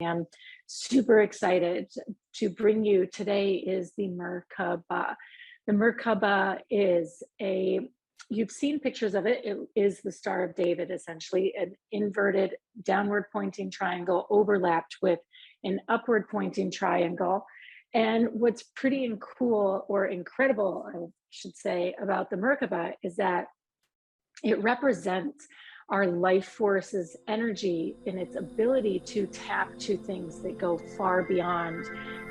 am super excited to bring you today is the Merkaba. The Merkaba is you've seen pictures of it. It is the Star of David, essentially, an inverted downward pointing triangle overlapped with an upward pointing triangle. And what's pretty cool or incredible, I should say, about the Merkaba is that it represents our life force's energy in its ability to tap to things that go far beyond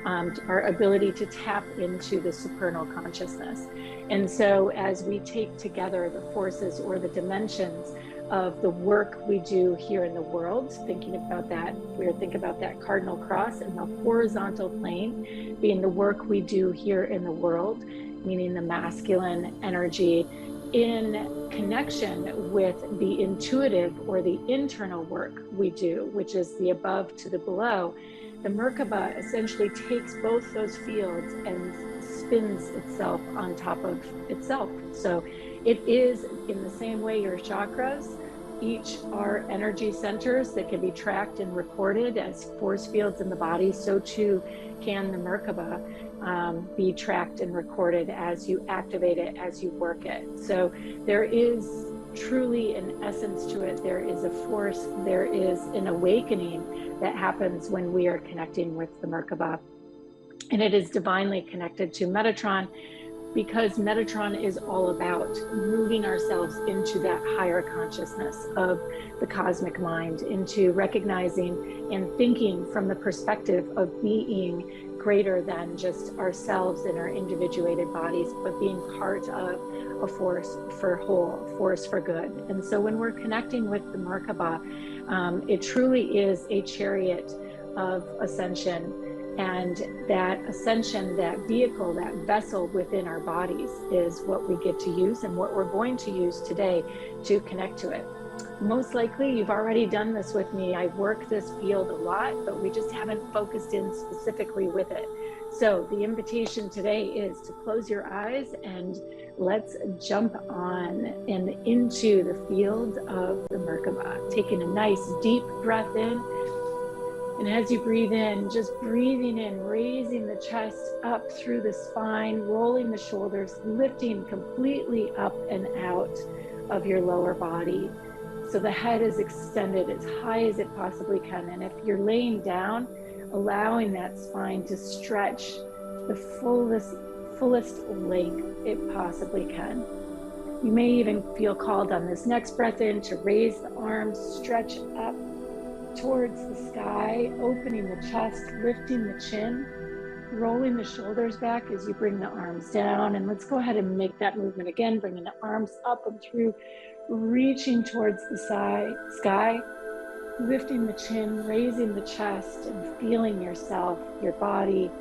our ability to tap into the supernal consciousness. And so as we take together the forces or the dimensions of the work we do here in the world, thinking about that, we're thinking about that cardinal cross and the horizontal plane being the work we do here in the world, meaning the masculine energy, in connection with the intuitive or the internal work we do, which is the above to the below. The Merkaba essentially takes both those fields and spins itself on top of itself. So it is, in the same way your chakras each are energy centers that can be tracked and recorded as force fields in the body, so too can the Merkaba be tracked and recorded as you activate it, as you work it. So there is truly an essence to it. There is a force, there is an awakening that happens when we are connecting with the Merkaba. And it is divinely connected to Metatron, because Metatron is all about moving ourselves into that higher consciousness of the cosmic mind, into recognizing and thinking from the perspective of being greater than just ourselves and our individuated bodies, but being part of a force for whole, force for good. And so when we're connecting with the Merkaba, it truly is a chariot of ascension. And that ascension, that vehicle, that vessel within our bodies is what we get to use and what we're going to use today to connect to it. Most likely you've already done this with me. I work this field a lot, but we just haven't focused in specifically with it. So the invitation today is to close your eyes and let's jump on and into the field of the Merkaba. Taking a nice deep breath in. And as you breathe in, just breathing in, raising the chest up through the spine, rolling the shoulders, lifting completely up and out of your lower body. So the head is extended as high as it possibly can. And if you're laying down, allowing that spine to stretch the fullest length it possibly can. You may even feel called on this next breath in to raise the arms, stretch up towards the sky, opening the chest, lifting the chin, rolling the shoulders back as you bring the arms down. And let's go ahead and make that movement again, bringing the arms up and through, reaching towards the sky, lifting the chin, raising the chest, and feeling yourself, your body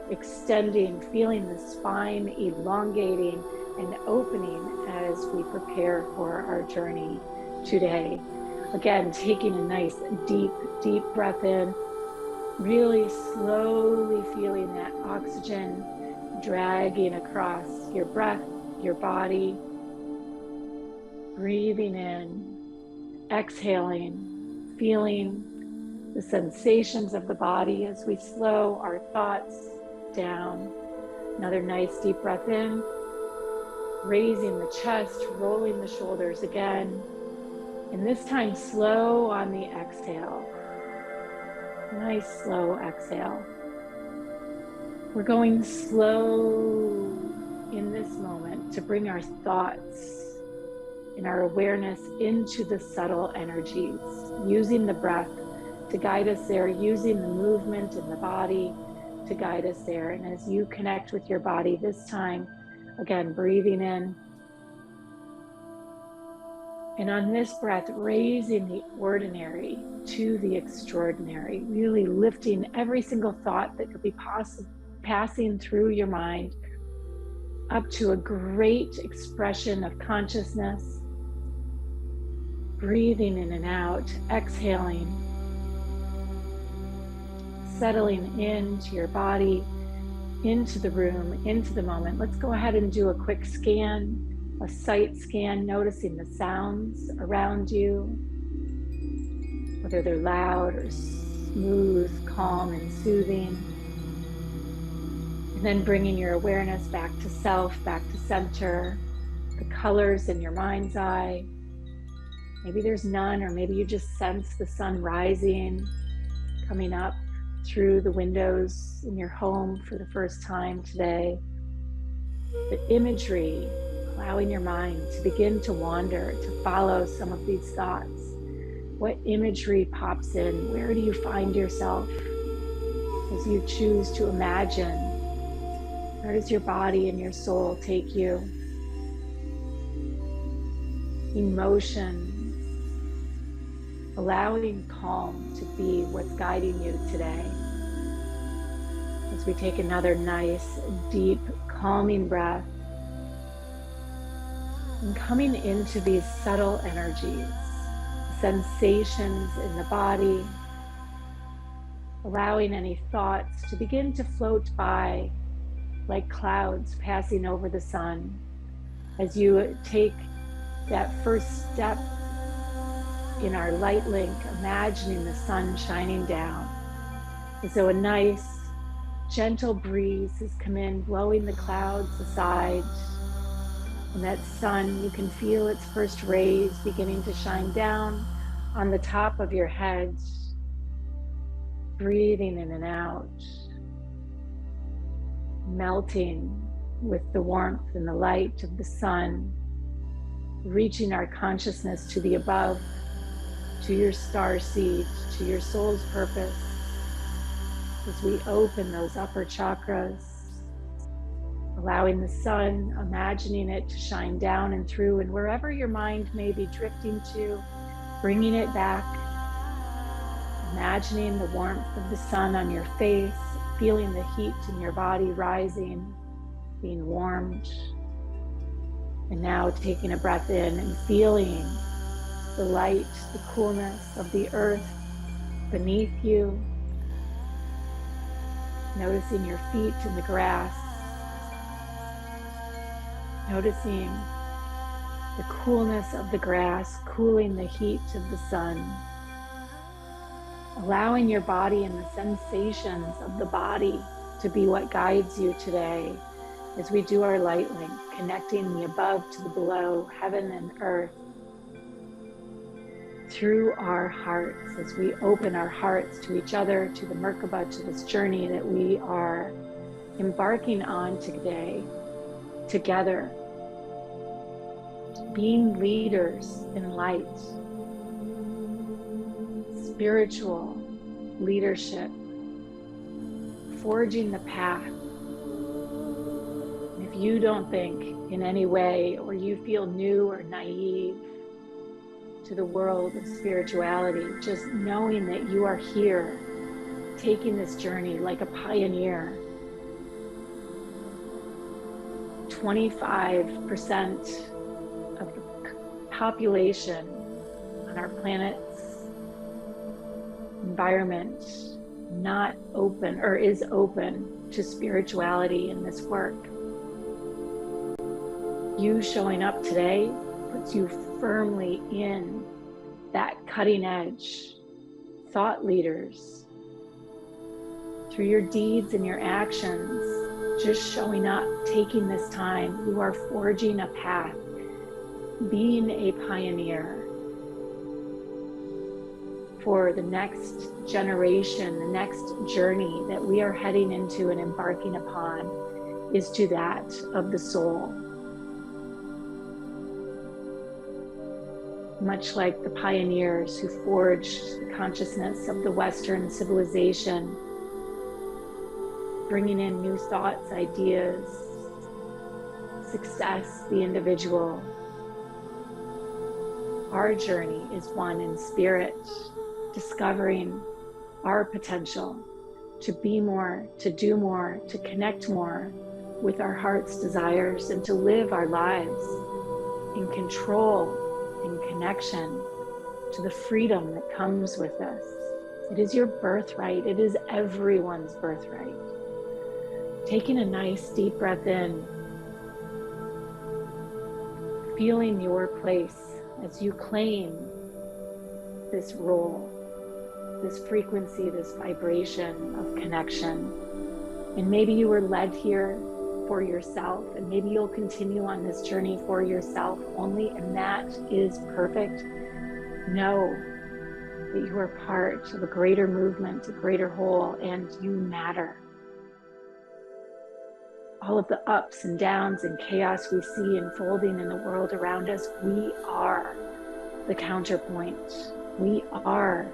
extending, feeling the spine elongating and opening as we prepare for our journey today. Again, taking a nice deep breath in, really slowly feeling that oxygen dragging across your breath, your body. Breathing in, exhaling, feeling the sensations of the body as we slow our thoughts down. Another nice deep breath in, raising the chest, rolling the shoulders again. And this time, slow on the exhale. Nice slow exhale. We're going slow in this moment to bring our thoughts and our awareness into the subtle energies, using the breath to guide us there, using the movement in the body to guide us there. And as you connect with your body this time, again, breathing in, and on this breath, raising the ordinary to the extraordinary, really lifting every single thought that could be passing through your mind up to a great expression of consciousness. Breathing in and out, exhaling, settling into your body, into the room, into the moment. Let's go ahead and do a quick scan. A sight scan, noticing the sounds around you, whether they're loud or smooth, calm, and soothing. And then bringing your awareness back to self, back to center, the colors in your mind's eye. Maybe there's none, or maybe you just sense the sun rising, coming up through the windows in your home for the first time today. The imagery, allowing your mind to begin to wander, to follow some of these thoughts. What imagery pops in? Where do you find yourself as you choose to imagine? Where does your body and your soul take you? Emotions, allowing calm to be what's guiding you today. As we take another nice, deep, calming breath, and coming into these subtle energies, sensations in the body, allowing any thoughts to begin to float by like clouds passing over the sun. As you take that first step in our light link, imagining the sun shining down, as though a nice, gentle breeze has come in, blowing the clouds aside. And that sun, you can feel its first rays beginning to shine down on the top of your head, breathing in and out, melting with the warmth and the light of the sun, reaching our consciousness to the above, to your star seed, to your soul's purpose, as we open those upper chakras, allowing the sun, imagining it to shine down and through, and wherever your mind may be drifting to, bringing it back, imagining the warmth of the sun on your face, feeling the heat in your body rising, being warmed. And now taking a breath in and feeling the light, the coolness of the earth beneath you. Noticing your feet in the grass. Noticing the coolness of the grass, cooling the heat of the sun. Allowing your body and the sensations of the body to be what guides you today as we do our light link, connecting the above to the below, heaven and earth, through our hearts, as we open our hearts to each other, to the Merkaba, to this journey that we are embarking on today, together, being leaders in light, spiritual leadership, forging the path. And if you don't think in any way, or you feel new or naive to the world of spirituality, just knowing that you are here, taking this journey like a pioneer. 25% of the population on our planet's environment not open, or is open to spirituality in this work. You showing up today puts you firmly in that cutting edge, thought leaders. Through your deeds and your actions, just showing up, taking this time, you are forging a path, being a pioneer for the next generation. The next journey that we are heading into and embarking upon is to that of the soul. Much like the pioneers who forged the consciousness of the Western civilization, bringing in new thoughts, ideas, success, the individual. Our journey is one in spirit, discovering our potential to be more, to do more, to connect more with our heart's desires, and to live our lives in control, in connection to the freedom that comes with this. It is your birthright. It is everyone's birthright. Taking a nice deep breath in, feeling your place as you claim this role, this frequency, this vibration of connection. And maybe you were led here for yourself, and maybe you'll continue on this journey for yourself only, and that is perfect. Know that you are part of a greater movement, a greater whole, and you matter. All of the ups and downs and chaos we see unfolding in the world around us, we are the counterpoint. We are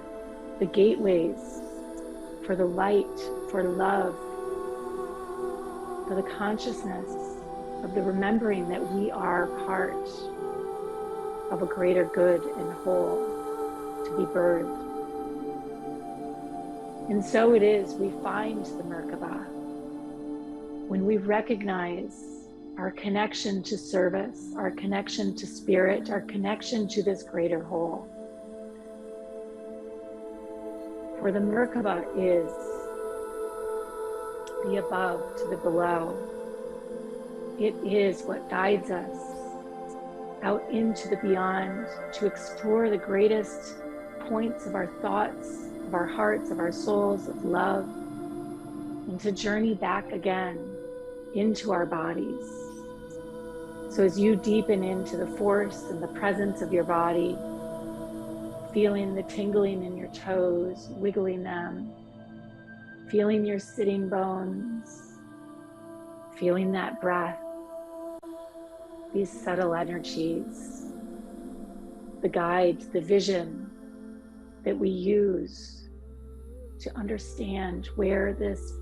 the gateways for the light, for love, for the consciousness of the remembering that we are part of a greater good and whole to be birthed. And so it is, we find the Merkaba when we recognize our connection to service, our connection to spirit, our connection to this greater whole. For the Merkaba is the above to the below. It is what guides us out into the beyond to explore the greatest points of our thoughts, of our hearts, of our souls, of love, and to journey back again into our bodies. So as you deepen into the force and the presence of your body, feeling the tingling in your toes, wiggling them, feeling your sitting bones, feeling that breath, these subtle energies, the guide, the vision that we use to understand where this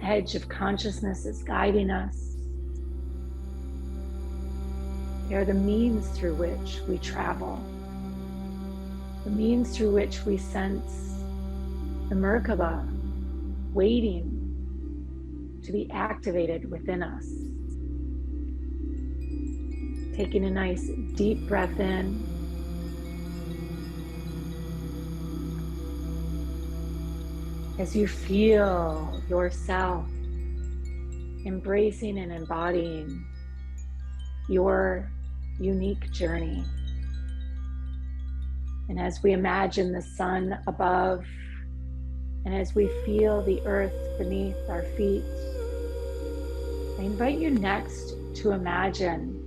edge of consciousness is guiding us. They are the means through which we travel, the means through which we sense the Merkaba waiting to be activated within us. Taking a nice deep breath in. As you feel yourself embracing and embodying your unique journey. And as we imagine the sun above, and as we feel the earth beneath our feet, I invite you next to imagine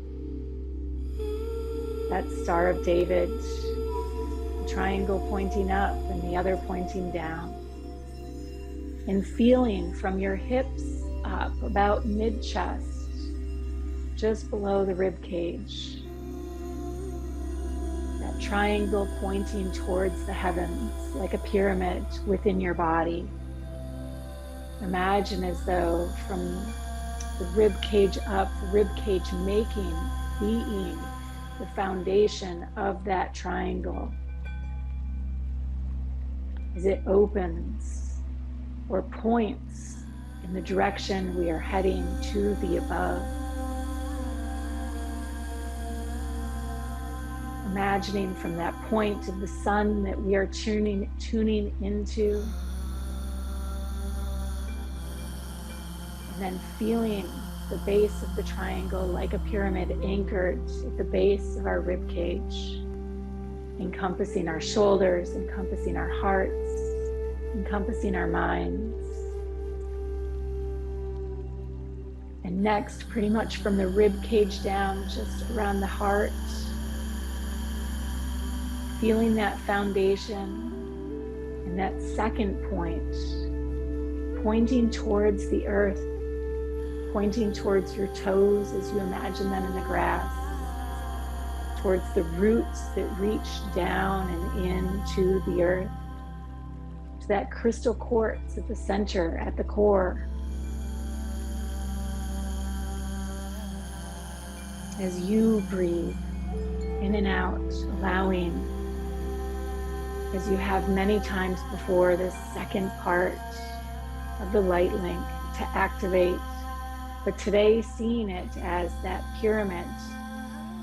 that Star of David, the triangle pointing up and the other pointing down, and feeling from your hips up about mid-chest, just below the rib cage, that triangle pointing towards the heavens like a pyramid within your body. Imagine as though from the rib cage up, the rib cage making, being the foundation of that triangle. As it opens or points in the direction we are heading to the above. Imagining from that point of the sun that we are tuning into, and then feeling the base of the triangle like a pyramid anchored at the base of our rib cage, encompassing our shoulders, encompassing our hearts, encompassing our minds. And next, pretty much from the rib cage down, just around the heart, feeling that foundation and that second point, pointing towards the earth, pointing towards your toes as you imagine them in the grass, towards the roots that reach down and into the earth, to that crystal quartz at the center, at the core. As you breathe in and out, allowing, as you have many times before, this second part of the light link to activate, but today seeing it as that pyramid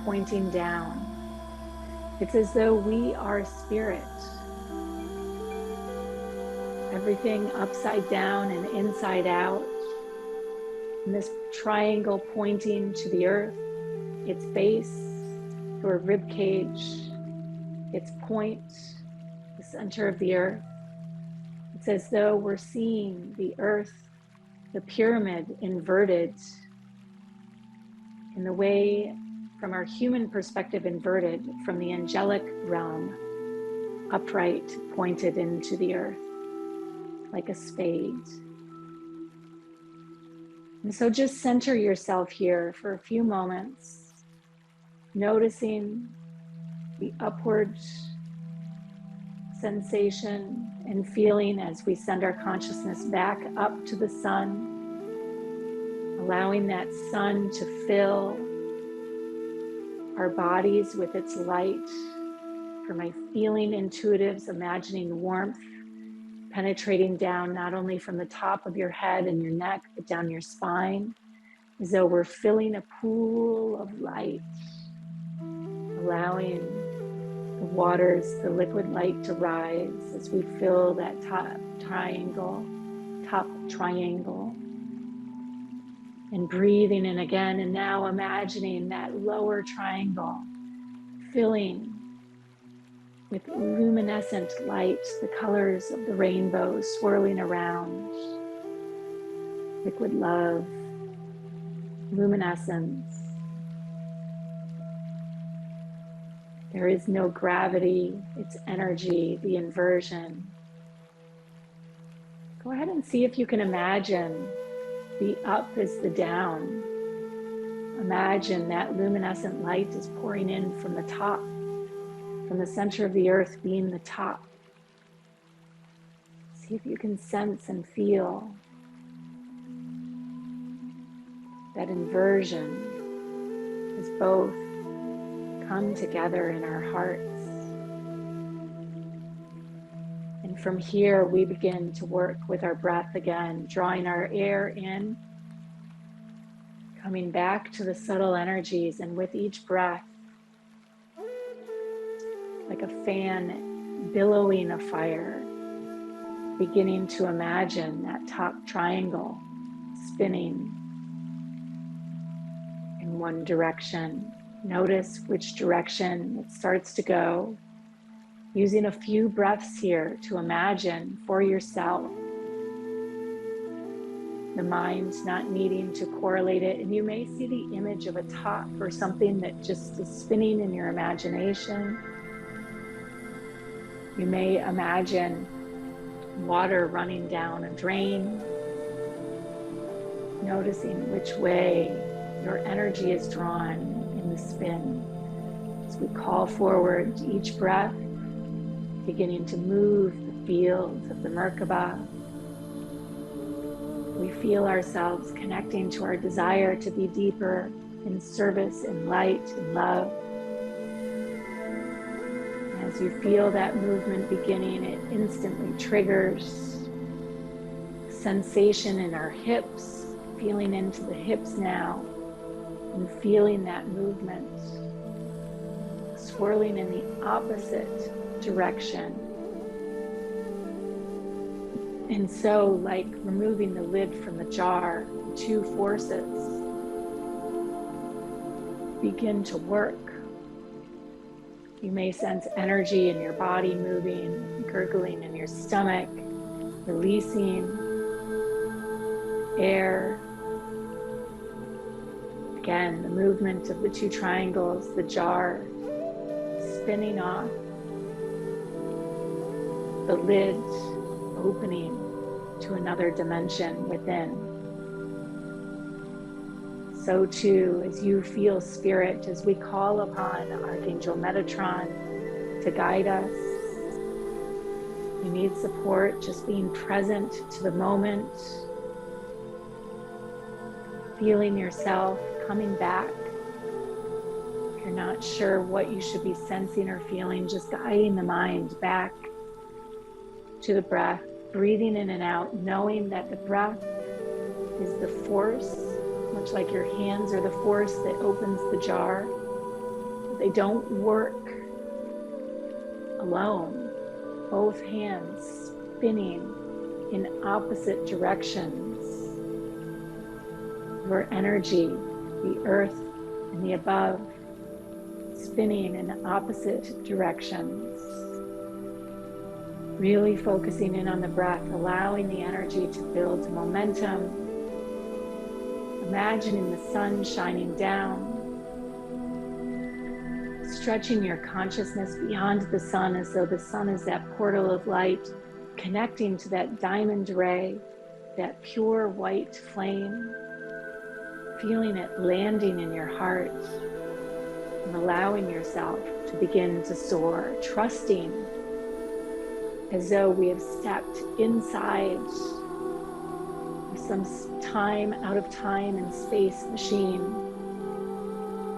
pointing down. It's as though we are spirit. Everything upside down and inside out. And this triangle pointing to the earth, its base, your rib cage, its point, center of the earth. It's as though we're seeing the earth, the pyramid, inverted in the way, from our human perspective, inverted from the angelic realm, upright, pointed into the earth, like a spade. And so just center yourself here for a few moments, noticing the upward sensation and feeling as we send our consciousness back up to the sun, allowing that sun to fill our bodies with its light. For my feeling intuitives, imagining warmth penetrating down not only from the top of your head and your neck, but down your spine, as though we're filling a pool of light, allowing the waters, the liquid light to rise as we fill that top triangle, and breathing in again, and now imagining that lower triangle filling with luminescent light, the colors of the rainbow swirling around, liquid love, luminescence. There is no gravity, it's energy, the inversion. Go ahead and see if you can imagine the up is the down. Imagine that luminescent light is pouring in from the top, from the center of the earth being the top. See if you can sense and feel that inversion as both come together in our hearts. And from here, we begin to work with our breath again, drawing our air in, coming back to the subtle energies, and with each breath, like a fan billowing a fire, beginning to imagine that top triangle spinning in one direction. Notice which direction it starts to go, using a few breaths here to imagine for yourself, the mind not needing to correlate it. And you may see the image of a top or something that just is spinning in your imagination. You may imagine water running down a drain, noticing which way your energy is drawn in the spin. As we call forward each breath, beginning to move the fields of the Merkaba, we feel ourselves connecting to our desire to be deeper in service, in light, in love. As you feel that movement beginning, it instantly triggers sensation in our hips, feeling into the hips now, and feeling that movement swirling in the opposite direction. And so, like removing the lid from the jar, two forces begin to work. You may sense energy in your body moving, gurgling in your stomach, releasing air. Again, the movement of the two triangles, the jar spinning off, the lid opening to another dimension within. So too, as you feel spirit, as we call upon Archangel Metatron to guide us, you need support, just being present to the moment, feeling yourself coming back. If you're not sure what you should be sensing or feeling, just guiding the mind back to the breath, breathing in and out, knowing that the breath is the force, much like your hands are the force that opens the jar. They don't work alone. Both hands spinning in opposite directions. Your energy, the earth and the above, spinning in opposite directions. Really focusing in on the breath, allowing the energy to build momentum. Imagining the sun shining down. Stretching your consciousness beyond the sun as though the sun is that portal of light, connecting to that diamond ray, that pure white flame. Feeling it landing in your heart and allowing yourself to begin to soar, trusting as though we have stepped inside of some time, out of time and space machine,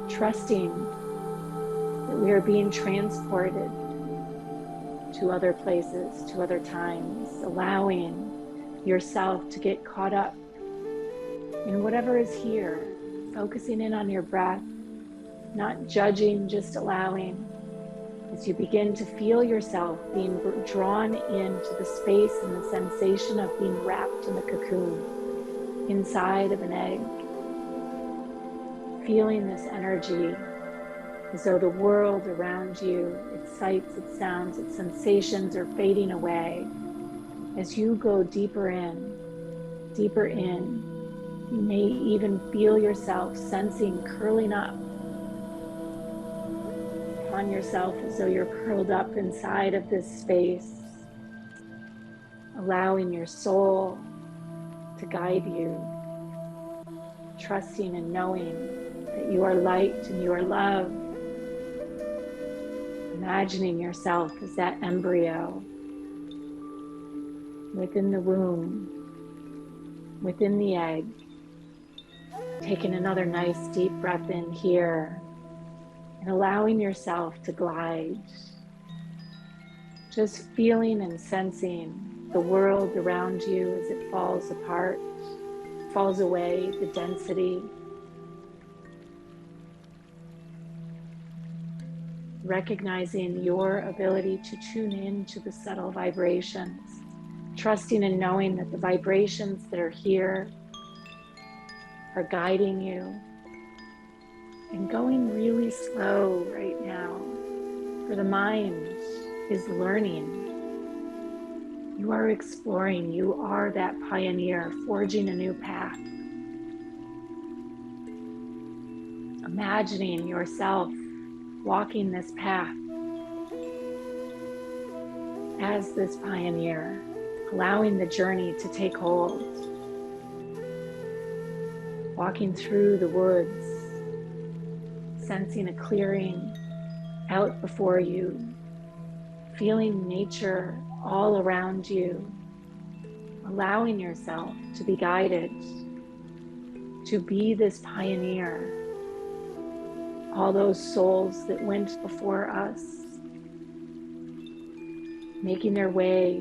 trusting that we are being transported to other places, to other times, allowing yourself to get caught up in whatever is here, focusing in on your breath, not judging, just allowing. As you begin to feel yourself being drawn into the space and the sensation of being wrapped in the cocoon, inside of an egg, feeling this energy as though the world around you, its sights, its sounds, its sensations are fading away. As you go deeper in, you may even feel yourself sensing curling up on yourself as though you're curled up inside of this space, allowing your soul to guide you, trusting and knowing that you are light and you are love, imagining yourself as that embryo within the womb, within the egg, taking another nice deep breath in here and allowing yourself to glide, just feeling and sensing the world around you as it falls apart, falls away, the density. Recognizing your ability to tune into the subtle vibrations, trusting and knowing that the vibrations that are here are guiding you, and going really slow right now, for the mind is learning. You are exploring, you are that pioneer forging a new path. Imagining yourself walking this path as this pioneer, allowing the journey to take hold, walking through the woods, sensing a clearing out before you, feeling nature all around you, allowing yourself to be guided, to be this pioneer. All those souls that went before us, making their way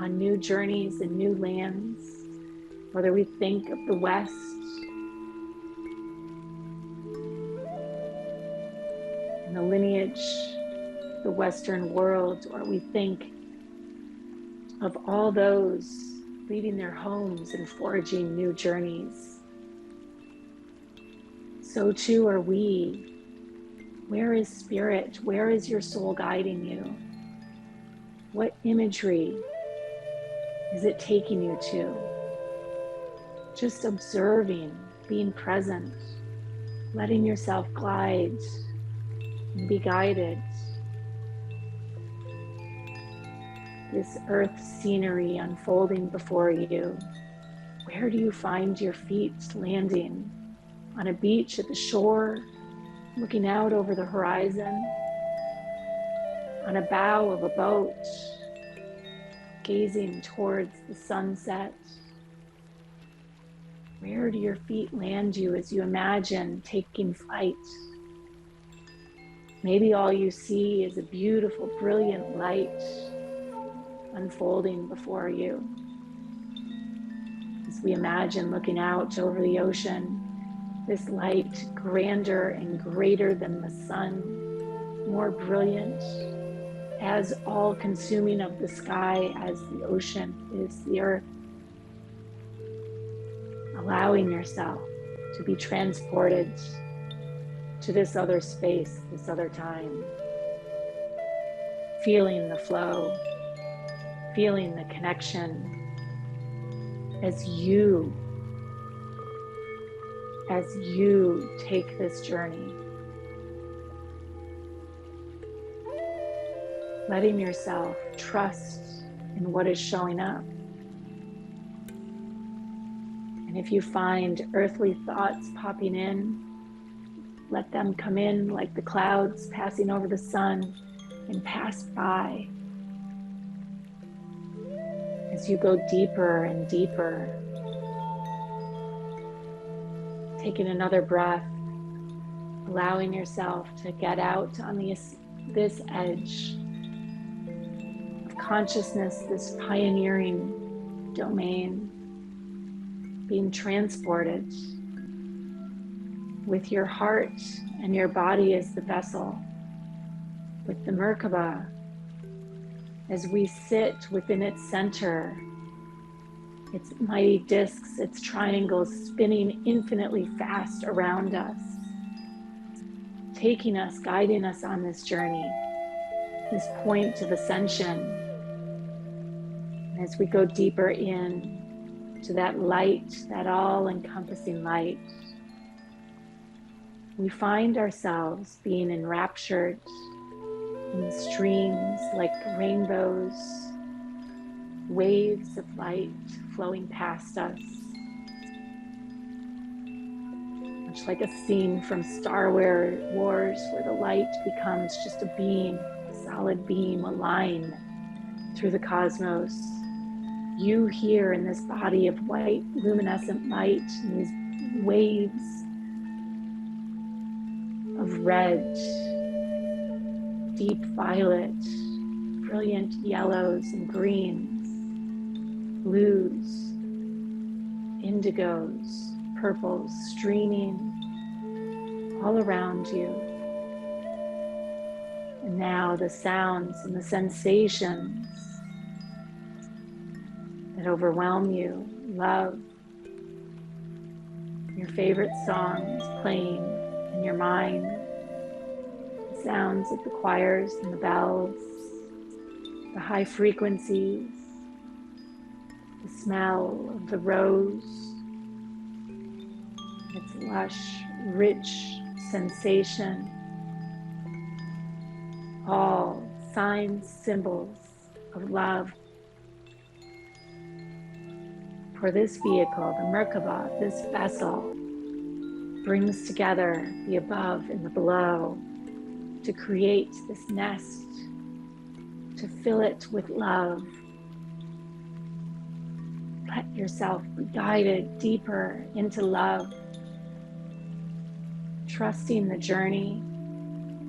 on new journeys and new lands, whether we think of the West, and the lineage, the Western world, or we think of all those leaving their homes and forging new journeys. So too are we. Where is spirit? Where is your soul guiding you? What imagery is it taking you to? Just observing, being present, letting yourself glide and be guided. This earth scenery unfolding before you. Where do you find your feet landing? On a beach, at the shore, looking out over the horizon, on a bow of a boat, gazing towards the sunset. Where do your feet land you as you imagine taking flight? Maybe all you see is a beautiful, brilliant light unfolding before you. As we imagine looking out over the ocean, this light grander and greater than the sun, more brilliant, as all-consuming of the sky as the ocean is the earth. Allowing yourself to be transported to this other space, this other time. Feeling the flow, feeling the connection as you take this journey. Letting yourself trust in what is showing up. And if you find earthly thoughts popping in, let them come in like the clouds passing over the sun and pass by. As you go deeper and deeper, taking another breath, allowing yourself to get out on this edge of consciousness, this pioneering domain, being transported with your heart and your body as the vessel, with the Merkaba, as we sit within its center, its mighty discs, its triangles spinning infinitely fast around us, taking us, guiding us on this journey, this point of ascension. And as we go deeper in to that light, that all-encompassing light, we find ourselves being enraptured in streams like rainbows, waves of light flowing past us, much like a scene from Star Wars, where the light becomes just a beam, a solid beam, a line through the cosmos. You here in this body of white luminescent light, and these waves of red, deep violet, brilliant yellows and greens, blues, indigos, purples streaming all around you. And now the sounds and the sensations that overwhelm you, love, your favorite songs playing in your mind, the sounds of the choirs and the bells, the high frequencies, the smell of the rose, its lush, rich sensation, all signs, symbols of love. For this vehicle, the Merkaba, this vessel, brings together the above and the below to create this nest, to fill it with love. Let yourself be guided deeper into love, trusting the journey,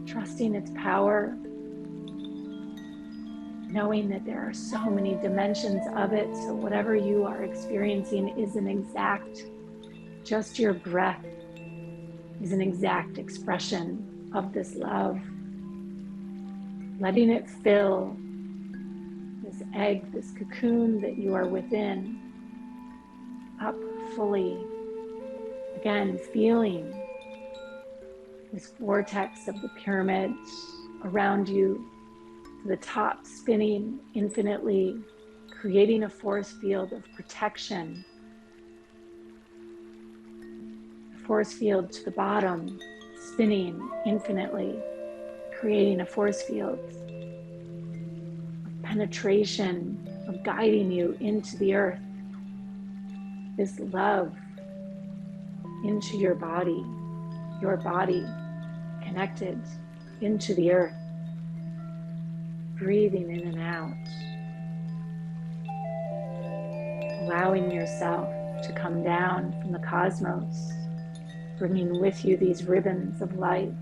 trusting its power, knowing that there are so many dimensions of it, so whatever you are experiencing is an exact, just your breath is an exact expression of this love. Letting it fill this egg, this cocoon that you are within, up fully. Again, feeling this vortex of the pyramid around you, to the top spinning infinitely, creating a force field of protection. A force field to the bottom, spinning infinitely, creating a force field of penetration, of guiding you into the earth. This love into your body connected into the earth. Breathing in and out, allowing yourself to come down from the cosmos, bringing with you these ribbons of light,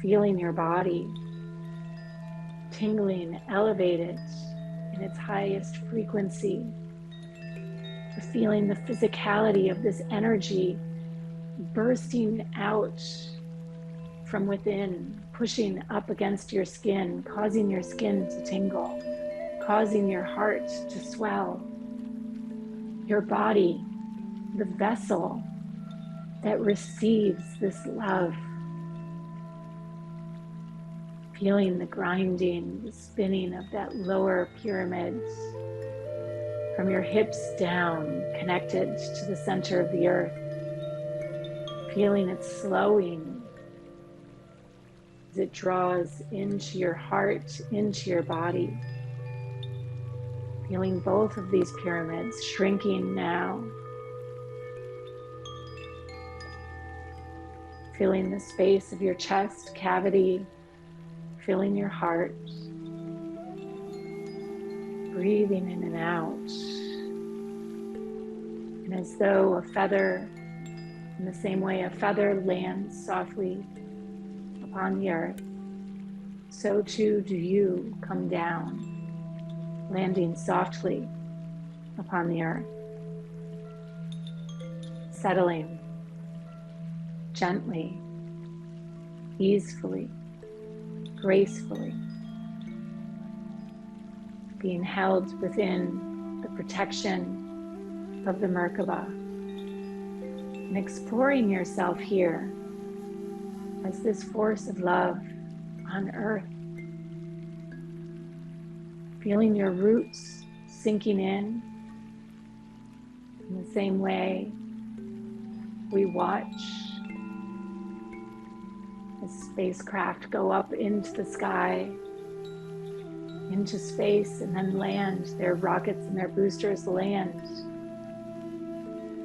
feeling your body tingling, elevated in its highest frequency, feeling the physicality of this energy bursting out from within, pushing up against your skin, causing your skin to tingle, causing your heart to swell. Your body, the vessel that receives this love, feeling the grinding, the spinning of that lower pyramid from your hips down, connected to the center of the earth, feeling it slowing as it draws into your heart, into your body. Feeling both of these pyramids shrinking now. Feeling the space of your chest cavity, feeling your heart. Breathing in and out. And as though a feather, in the same way a feather lands softly upon the earth, so too do you come down, landing softly upon the earth, settling gently, easefully, gracefully, being held within the protection of the Merkaba, and exploring yourself here as this force of love on earth, feeling your roots sinking in the same way we watch as spacecraft go up into the sky, into space, and then land. Their rockets and their boosters land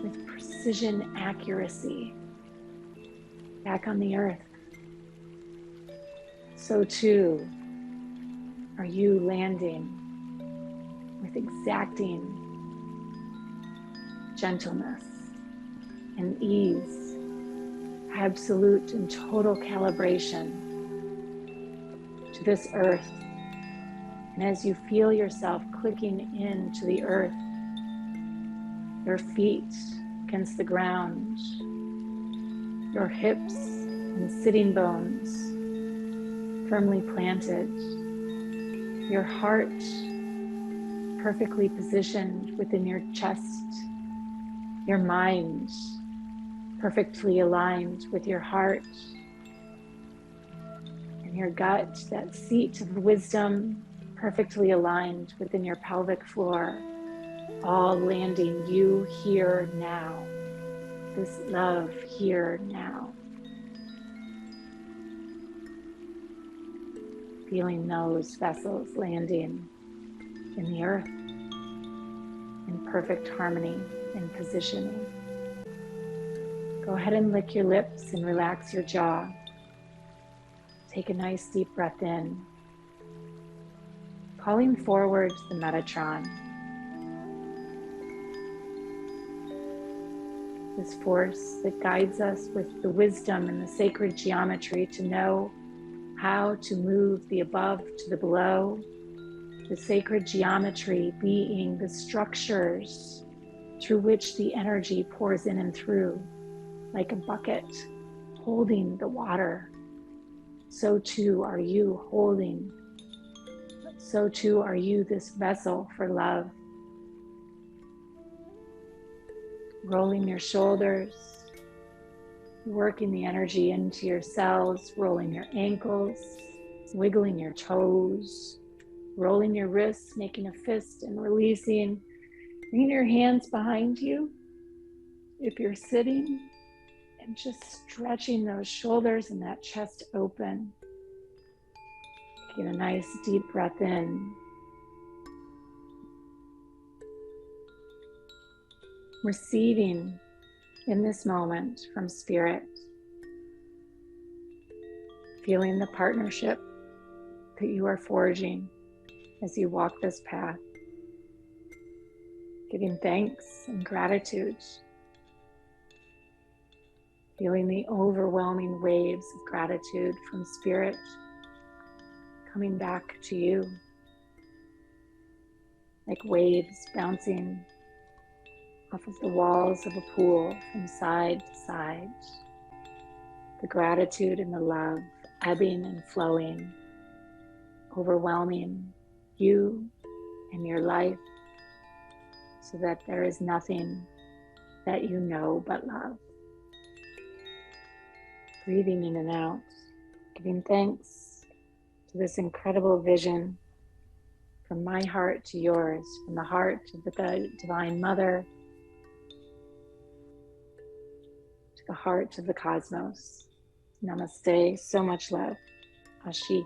with precision accuracy back on the earth. So too are you landing with exacting gentleness and ease, absolute and total calibration to this earth. And as you feel yourself clicking into the earth, your feet against the ground, your hips and sitting bones firmly planted, your heart perfectly positioned within your chest, your mind perfectly aligned with your heart, and your gut, that seat of wisdom perfectly aligned within your pelvic floor, all landing you here now, this love here now. Feeling those vessels landing in the earth in perfect harmony and positioning. Go ahead and lick your lips and relax your jaw. Take a nice deep breath in, calling forward the Metatron, this force that guides us with the wisdom and the sacred geometry to know how to move the above to the below, the sacred geometry being the structures through which the energy pours in and through, like a bucket holding the water. So too are you holding, so too are you this vessel for love. Rolling your shoulders, working the energy into your cells, rolling your ankles, wiggling your toes, rolling your wrists, making a fist and releasing. Bringing your hands behind you if you're sitting, and just stretching those shoulders and that chest open. Get a nice deep breath in. Receiving in this moment from Spirit. Feeling the partnership that you are forging as you walk this path. Giving thanks and gratitude. Feeling the overwhelming waves of gratitude from Spirit coming back to you, like waves bouncing off of the walls of a pool from side to side. The gratitude and the love ebbing and flowing, overwhelming you and your life, so that there is nothing that you know but love. Breathing in and out, giving thanks to this incredible vision from my heart to yours, from the heart of the Divine Mother to the heart of the cosmos. Namaste, so much love. Ashi.